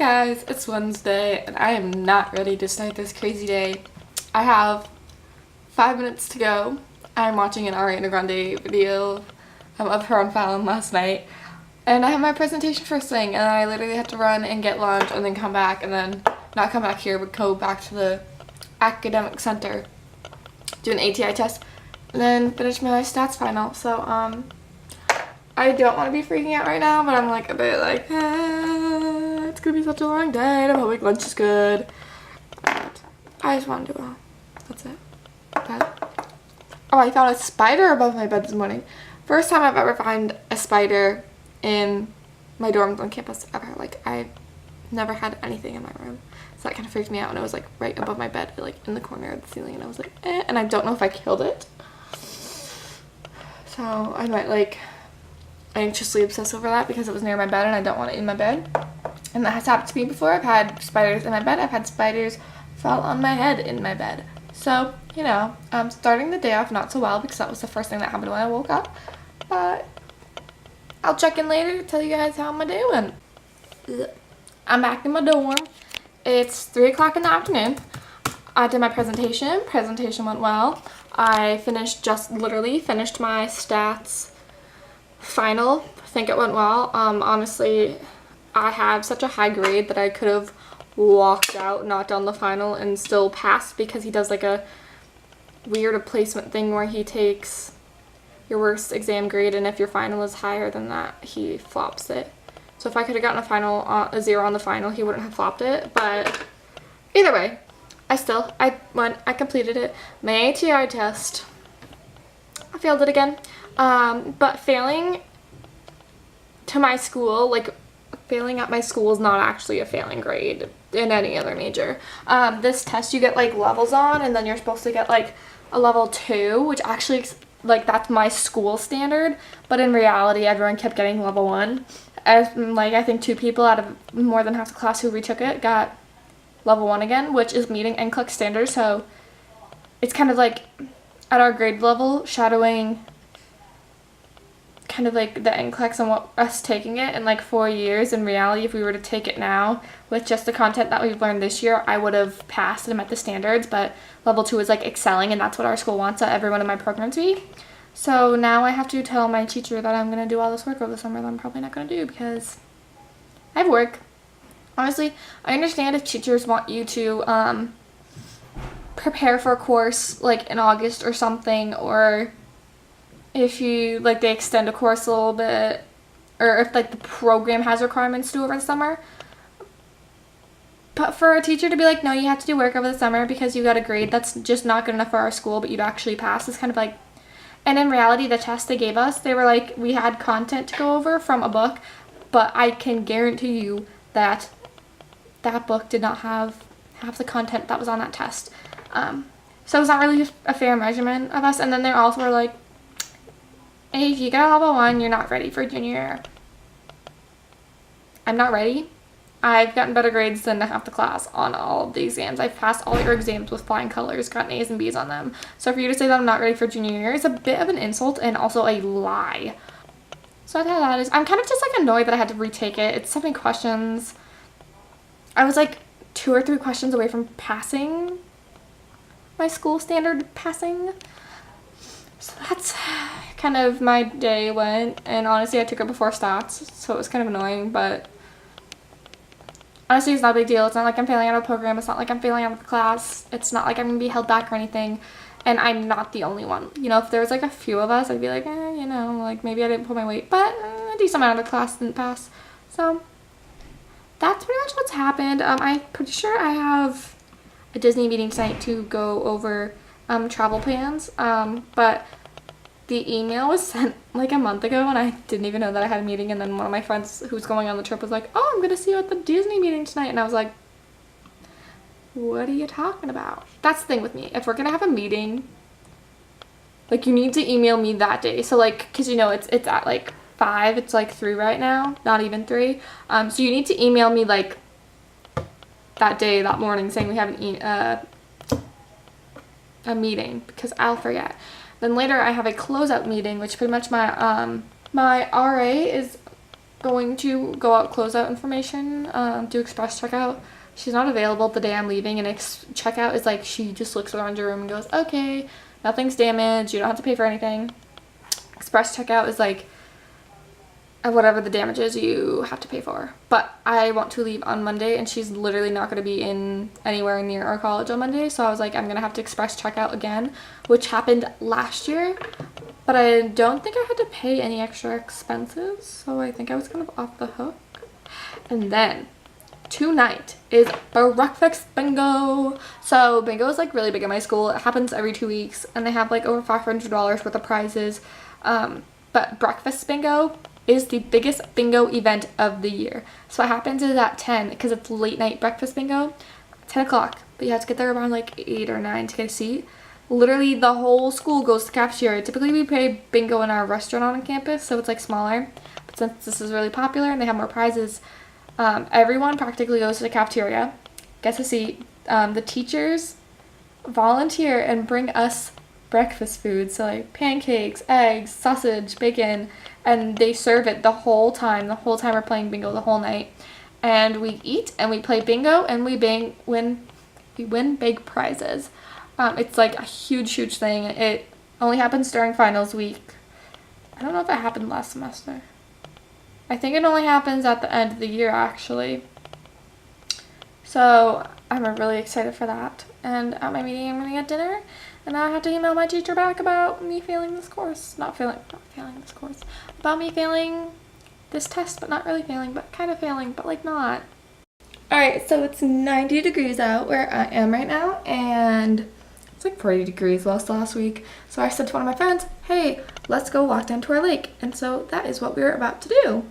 Guys, it's Wednesday and I am not ready to start this crazy day. I have 5 minutes to go. I'm watching an Ariana Grande video of her on Fallon last night, and I have my presentation first thing, and I literally have to run and get lunch and then come back, and then not come back here but go back to the academic center, do an ATI test, and then finish my stats final. So I don't want to be freaking out right now, but I'm like a bit like, it's gonna be such a long day and I'm hoping lunch is good. But I just want to do well. That's it. But, oh, I found a spider above my bed this morning. First time I've ever found a spider in my dorms on campus ever. Like, I've never had anything in my room. So that kind of freaked me out, and it was like right above my bed, like in the corner of the ceiling, and I was like, and I don't know if I killed it. So I might like anxiously obsess over that because it was near my bed and I don't want it in my bed. And that has happened to me before. I've had spiders in my bed. I've had spiders fall on my head in my bed. So, you know, I'm starting the day off not so well because that was the first thing that happened when I woke up. But I'll check in later to tell you guys how my day went. I'm back in my dorm. It's 3 o'clock in the afternoon. I did my presentation. Presentation went well. I literally finished my stats final. I think it went well. Honestly, I have such a high grade that I could have walked out, not done the final, and still passed, because he does like a weird placement thing where he takes your worst exam grade, and if your final is higher than that, he flops it. So if I could have gotten a 0 on the final, he wouldn't have flopped it. But either way, I completed it. My ATI test, I failed it again. But failing to my school, like failing at my school, is not actually a failing grade in any other major. This test you get like levels on, and then you're supposed to get like a level 2, which actually, like, that's my school standard, but in reality everyone kept getting level 1. As like, I think 2 people out of more than half the class who retook it got level 1 again, which is meeting NCLEX standards. So it's kind of like at our grade level shadowing kind of like the NCLEX and what us taking it in like 4 years. In reality, if we were to take it now with just the content that we've learned this year, I would have passed and met the standards. But level 2 is like excelling, and that's what our school wants everyone in my program to be. So now I have to tell my teacher that I'm going to do all this work over the summer that I'm probably not going to do because I have work. Honestly, I understand if teachers want you to prepare for a course like in August or something, or if you like they extend a course a little bit, or if like the program has requirements due over the summer. But for a teacher to be like, no, you have to do work over the summer because you got a grade that's just not good enough for our school, but you'd actually pass, is kind of like. And in reality, the test they gave us, they were like, we had content to go over from a book, but I can guarantee you that that book did not have half the content that was on that test. So it's not really a fair measurement of us. And then they also were like, hey, if you get a level 1, you're not ready for junior year. I'm not ready. I've gotten better grades than half the class on all of the exams. I've passed all your exams with flying colors, gotten A's and B's on them. So for you to say that I'm not ready for junior year is a bit of an insult and also a lie. So that's how that is. I'm kind of just like annoyed that I had to retake it. It's so many questions. I was like 2 or 3 questions away from passing my school standard passing. So that's kind of my day went, and honestly I took it before stats, so it was kind of annoying, but honestly it's not a big deal. It's not like I'm failing out of the program, it's not like I'm failing out of the class, it's not like I'm gonna be held back or anything, and I'm not the only one. You know, if there was like a few of us, I'd be like, you know, like maybe I didn't pull my weight, but a decent amount of the class didn't pass. So that's pretty much what's happened. I'm pretty sure I have a Disney meeting tonight to go over travel plans, but the email was sent like a month ago and I didn't even know that I had a meeting, and then one of my friends who's going on the trip was like, oh, I'm gonna see you at the Disney meeting tonight, and I was like, what are you talking about? That's the thing with me. If we're gonna have a meeting, like, you need to email me that day. So like, because you know it's at like 5, it's like 3 right now, not even 3. So you need to email me like that day, that morning, saying we have a meeting, because I'll forget. Then later I have a closeout meeting, which pretty much my RA is going to go out closeout information, do express checkout. She's not available the day I'm leaving, and checkout is like she just looks around your room and goes, okay, nothing's damaged, you don't have to pay for anything. Express checkout is like whatever the damage is, you have to pay for. But I want to leave on Monday, and she's literally not going to be in anywhere near our college on Monday, so I was like, I'm going to have to express checkout again, which happened last year, but I don't think I had to pay any extra expenses, so I think I was kind of off the hook. And then tonight is breakfast bingo. So bingo is like really big at my school. It happens every 2 weeks, and they have like over $500 worth of prizes. But breakfast bingo is the biggest bingo event of the year. So what happens is at 10, because it's late night breakfast bingo, 10 o'clock, but you have to get there around like 8 or 9 to get a seat. Literally the whole school goes to cafeteria. Typically we play bingo in our restaurant on campus, so it's like smaller. But since this is really popular and they have more prizes, everyone practically goes to the cafeteria, gets a seat. The teachers volunteer and bring us breakfast food, so like pancakes, eggs, sausage, bacon, and they serve it the whole time we're playing bingo, the whole night. And we eat and we play bingo, and we win big prizes. It's like a huge thing. It only happens during finals week. I don't know if it happened last semester. I think it only happens at the end of the year, actually. So I'm really excited for that. And at my meeting, I'm going to get dinner. And now I have to email my teacher back about me failing this course. Not failing this course. About me failing this test, but not really failing, but kind of failing, but like not. Alright, so it's 90 degrees out where I am right now, and it's like 40 degrees last week. So I said to one of my friends, hey, let's go walk down to our lake. And so that is what we're about to do.